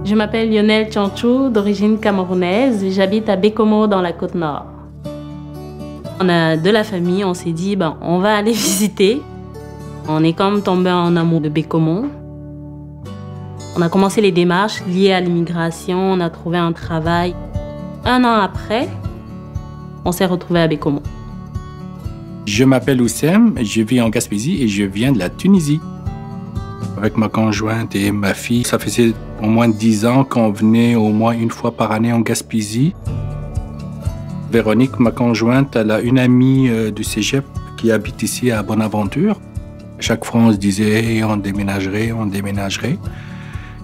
Je m'appelle Lionel Tchanchou, d'origine camerounaise. J'habite à Bécomo, dans la Côte-Nord. On a de la famille, on s'est dit, on va aller visiter. On est comme tombé en amour de Bécomo. On a commencé les démarches liées à l'immigration, on a trouvé un travail. 1 an après, on s'est retrouvés à Bécomo. Je m'appelle Oussem, je vis en Gaspésie et je viens de la Tunisie. Avec ma conjointe et ma fille, ça faisait au moins 10 ans qu'on venait au moins 1 fois par année en Gaspésie. Véronique, ma conjointe, elle a une amie du cégep qui habite ici à Bonaventure. Chaque fois, on se disait hey, on déménagerait.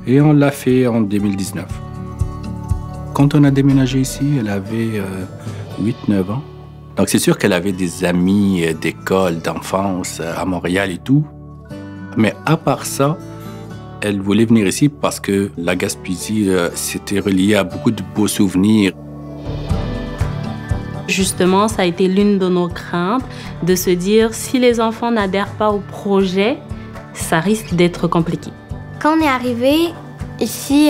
Et on l'a fait en 2019. Quand on a déménagé ici, elle avait 8-9 ans. Donc c'est sûr qu'elle avait des amis d'école, d'enfance à Montréal et tout. Mais à part ça, elle voulait venir ici parce que la Gaspésie, c'était relié à beaucoup de beaux souvenirs. Justement, ça a été l'une de nos craintes, de se dire si les enfants n'adhèrent pas au projet, ça risque d'être compliqué. Quand on est arrivé ici,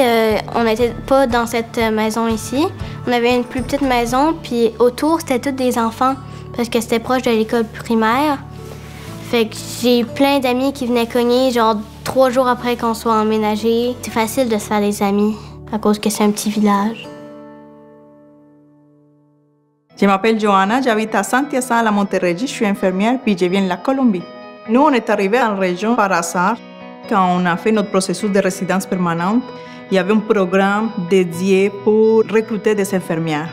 on n'était pas dans cette maison ici. On avait une plus petite maison, puis autour, c'était tous des enfants parce que c'était proche de l'école primaire. Fait que j'ai plein d'amis qui venaient cogner, genre 3 jours après qu'on soit emménagé. C'est facile de se faire des amis à cause que c'est un petit village. Je m'appelle Johanna, j'habite à Saint-Hyacinthe, à la Montérégie, je suis infirmière, puis je viens de la Colombie. Nous, on est arrivés en région par hasard. Quand on a fait notre processus de résidence permanente, il y avait un programme dédié pour recruter des infirmières.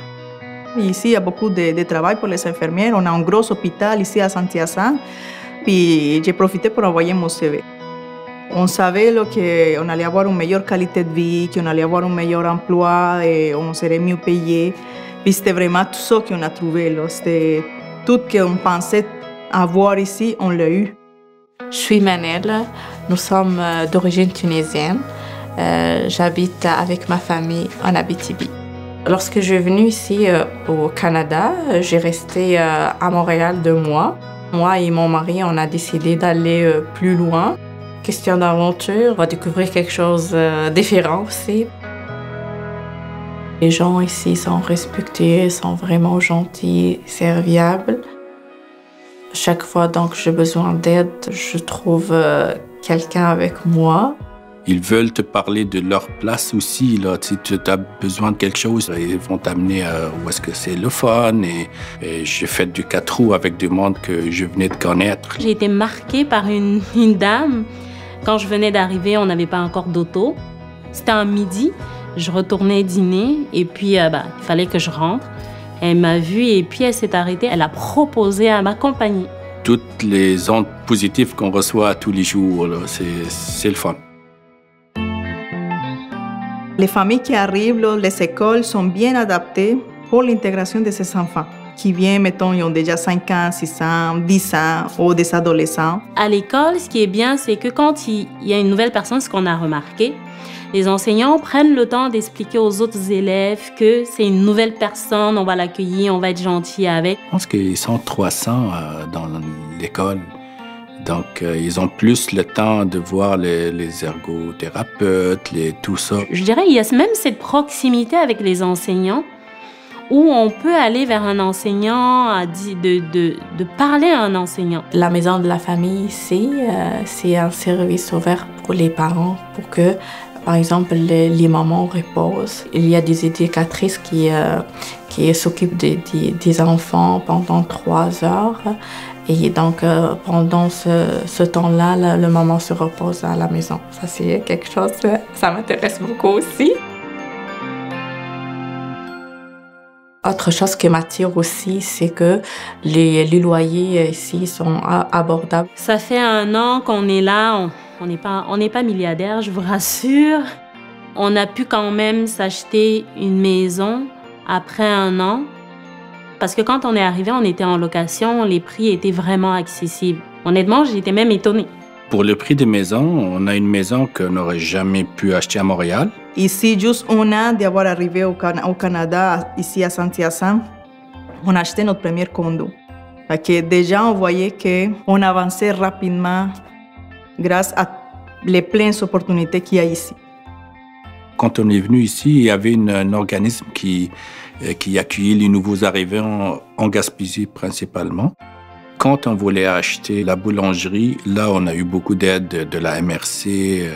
Ici, il y a beaucoup de travail pour les infirmières. On a un gros hôpital ici à Saint-Hyacinthe. Puis j'ai profité pour envoyer mon CV. On savait qu'on allait avoir une meilleure qualité de vie, qu'on allait avoir un meilleur emploi et on serait mieux payé. Puis c'était vraiment tout ça qu'on a trouvé. C'était tout ce qu'on pensait avoir ici, on l'a eu. Je suis Manel, nous sommes d'origine tunisienne. J'habite avec ma famille en Abitibi. Lorsque je suis venue ici au Canada, j'ai resté à Montréal 2 mois. Moi et mon mari, on a décidé d'aller plus loin. Question d'aventure, on va découvrir quelque chose de différent aussi. Les gens ici sont respectueux, sont vraiment gentils, serviables. Chaque fois donc j'ai besoin d'aide, je trouve quelqu'un avec moi. Ils veulent te parler de leur place aussi. Là. Si tu as besoin de quelque chose, ils vont t'amener où est-ce que c'est le fun. Et j'ai fait du 4 roues avec du monde que je venais de connaître. J'ai été marquée par une dame. Quand je venais d'arriver, on n'avait pas encore d'auto. C'était un midi, je retournais dîner et puis il fallait que je rentre. Elle m'a vue et puis elle s'est arrêtée. Elle a proposé à m'accompagner. Toutes les ondes positives qu'on reçoit tous les jours, c'est le fun. Les familles qui arrivent, les écoles sont bien adaptées pour l'intégration de ces enfants qui viennent, mettons, ils ont déjà 5 ans, 6 ans, 10 ans ou des adolescents. À l'école, ce qui est bien, c'est que quand il y a une nouvelle personne, ce qu'on a remarqué, les enseignants prennent le temps d'expliquer aux autres élèves que c'est une nouvelle personne, on va l'accueillir, on va être gentil avec. Je pense qu'ils sont 300 dans l'école. Donc, ils ont plus le temps de voir les ergothérapeutes, tout ça. Je dirais qu'il y a même cette proximité avec les enseignants où on peut aller vers un enseignant, de parler à un enseignant. La maison de la famille ici, c'est un service ouvert pour les parents pour que, par exemple, les mamans reposent. Il y a des éducatrices qui s'occupent des enfants pendant 3 heures. Et donc, pendant ce temps-là, le maman se repose à la maison. Ça, c'est quelque chose, ça m'intéresse beaucoup aussi. Autre chose qui m'attire aussi, c'est que les loyers ici sont abordables. Ça fait 1 an qu'on est là, on n'est pas milliardaire, je vous rassure. On a pu quand même s'acheter une maison après 1 an. Parce que quand on est arrivé, on était en location, les prix étaient vraiment accessibles. Honnêtement, j'étais même étonnée. Pour le prix des maisons, on a une maison qu'on n'aurait jamais pu acheter à Montréal. Ici, juste 1 an d'avoir arrivé au Canada, ici à Saint-Hyacinthe, on a acheté notre premier condo. Parce que déjà, on voyait qu'on avançait rapidement grâce à les pleines opportunités qu'il y a ici. Quand on est venu ici, il y avait un organisme qui accueillait les nouveaux arrivants en Gaspésie principalement. Quand on voulait acheter la boulangerie, là, on a eu beaucoup d'aide de la MRC.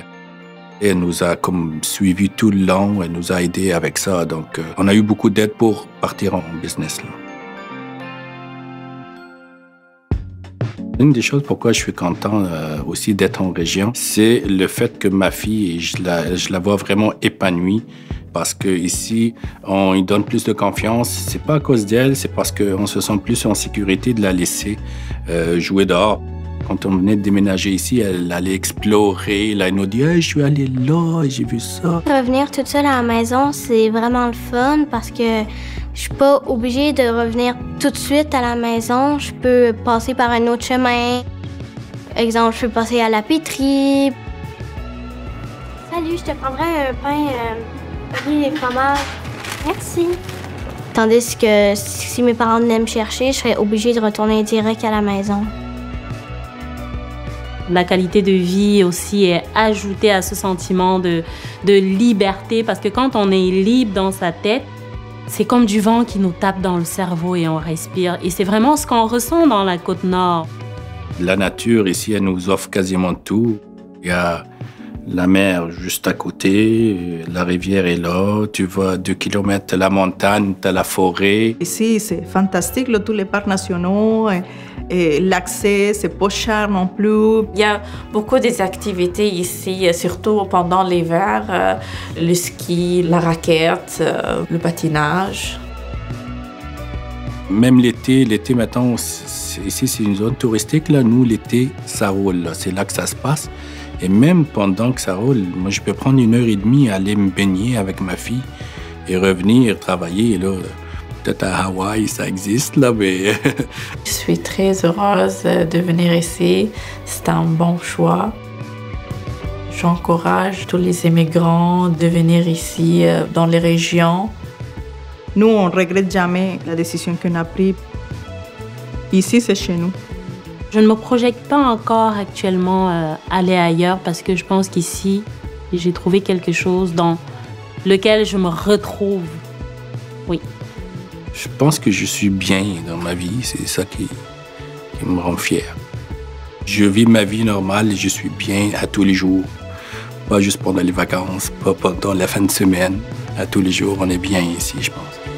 Elle nous a comme suivi tout le long, elle nous a aidés avec ça. Donc, on a eu beaucoup d'aide pour partir en business, là. Une des choses pourquoi je suis content aussi d'être en région, c'est le fait que ma fille, je la vois vraiment épanouie. Parce qu'ici, on lui donne plus de confiance. C'est pas à cause d'elle, c'est parce qu'on se sent plus en sécurité de la laisser jouer dehors. Quand on venait de déménager ici, elle allait explorer. Là, elle nous dit hey, « je suis allée là, j'ai vu ça ». Revenir toute seule à la maison, c'est vraiment le fun parce que je suis pas obligée de revenir tout de suite à la maison. Je peux passer par un autre chemin. Exemple, je peux passer à la pétrie. Salut, je te prendrais un pain... Oui, les fromages. Merci. Tandis que si mes parents venaient me chercher, je serais obligée de retourner direct à la maison. La qualité de vie aussi est ajoutée à ce sentiment de liberté parce que quand on est libre dans sa tête, c'est comme du vent qui nous tape dans le cerveau et on respire. Et c'est vraiment ce qu'on ressent dans la Côte-Nord. La nature ici, elle nous offre quasiment tout. Il y a la mer juste à côté, la rivière est là, tu vas 2 kilomètres, t'as la montagne, t'as la forêt. Ici, c'est fantastique, là, tous les parcs nationaux, et l'accès, c'est pas cher non plus. Il y a beaucoup des activités ici, surtout pendant l'hiver, le ski, la raquette, le patinage. Même l'été maintenant, ici c'est une zone touristique, là. Nous, l'été, ça roule, là. C'est là que ça se passe. Et même pendant que ça roule, moi, je peux prendre 1h30 aller me baigner avec ma fille et revenir travailler. Là, peut-être à Hawaï, ça existe, là, mais... Je suis très heureuse de venir ici. C'est un bon choix. J'encourage tous les immigrants de venir ici, dans les régions. Nous, on ne regrette jamais la décision qu'on a prise. Ici, c'est chez nous. Je ne me projette pas encore actuellement aller ailleurs parce que je pense qu'ici, j'ai trouvé quelque chose dans lequel je me retrouve. Oui. Je pense que je suis bien dans ma vie. C'est ça qui me rend fier. Je vis ma vie normale et je suis bien à tous les jours. Pas juste pendant les vacances, pas pendant la fin de semaine. À tous les jours, on est bien ici, je pense.